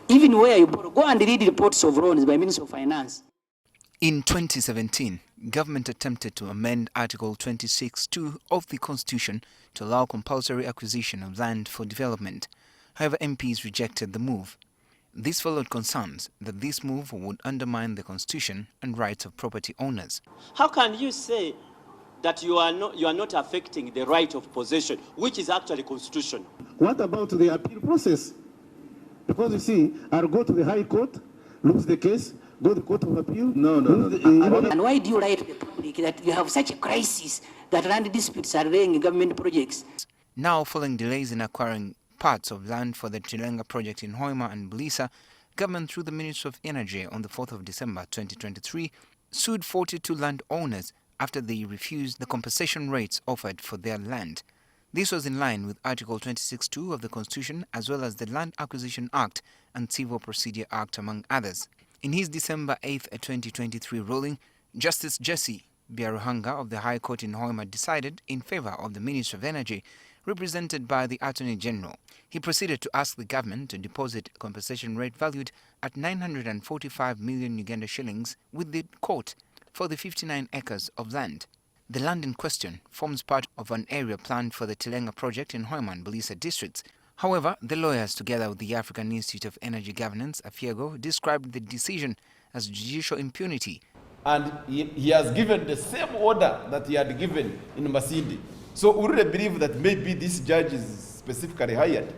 Even where you borrow, go and read reports of loans by Ministry of Finance. In 2017, government attempted to amend Article 26(2) of the Constitution to allow compulsory acquisition of land for development. However, MPs rejected the move. This followed concerns that this move would undermine the Constitution and rights of property owners. How can you say that you are not affecting the right of possession, which is actually constitutional? What about the appeal process? Because you see, I'll go to the High Court, lose the case, go to the Court of Appeal. No. And why do you lie to the public that you have such a crisis that land disputes are laying government projects? Now, following delays in acquiring parts of land for the Tilenga Project in Hoima and Bulisa, government through the Ministry of Energy on the 4th of December 2023 sued 42 landowners after they refused the compensation rates offered for their land. This was in line with Article 26(2) of the Constitution as well as the Land Acquisition Act and Civil Procedure Act, among others. In his December 8, 2023 ruling, Justice Jesse Byaruhanga of the High Court in Hoima decided in favor of the Ministry of Energy, represented by the Attorney General. He proceeded to ask the government to deposit a compensation rate valued at 945 million Uganda shillings with the court for the 59 acres of land. The land in question forms part of an area planned for the Tilenga Project in Hoima and Bulisa districts. However, the lawyers, together with the African Institute of Energy Governance, AFIEGO, described the decision as judicial impunity. And he has given the same order that he had given in Masindi. So we really believe that maybe this judge is specifically hired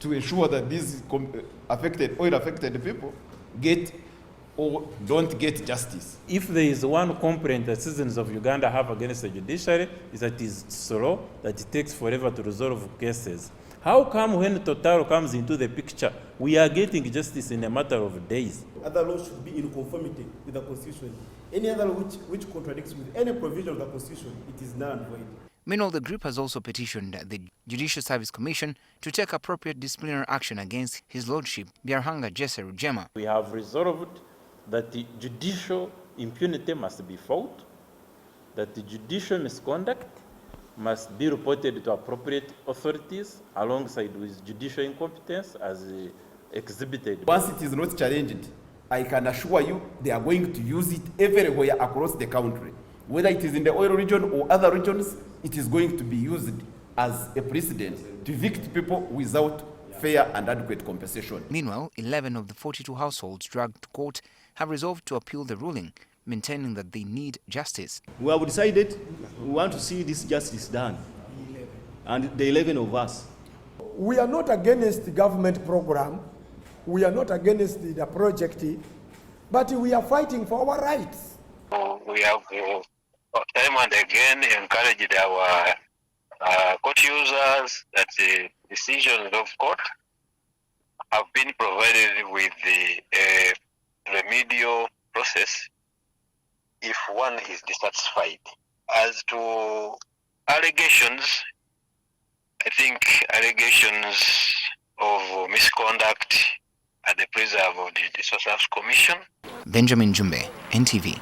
to ensure that these oil-affected people get or don't get justice. If there is one complaint that citizens of Uganda have against the judiciary, is that it is slow, that it takes forever to resolve cases. How come when Total comes into the picture, we are getting justice in a matter of days? Other laws should be in conformity with the Constitution. Any other law which contradicts with any provision of the Constitution, it is null and void. Meanwhile, the group has also petitioned the Judicial Service Commission to take appropriate disciplinary action against His Lordship Byaruhanga Jesse Rugema. We have resolved that the judicial impunity must be fought, that the judicial misconduct must be reported to appropriate authorities alongside with judicial incompetence as exhibited. Once it is not challenged, I can assure you they are going to use it everywhere across the country. Whether it is in the oil region or other regions, it is going to be used as a precedent to evict people without fair and adequate compensation. Meanwhile, 11 of the 42 households dragged to court have resolved to appeal the ruling, maintaining that they need justice. We have decided we want to see this justice done, and the 11 of us. We are not against the government program, we are not against the project, but we are fighting for our rights. We have time and again encouraged our court users that the decisions of court have been provided with the remedial process if one is dissatisfied. As to allegations, I think allegations of misconduct at the preserve of the Judicial Service Commission. Benjamin Jumbe, NTV.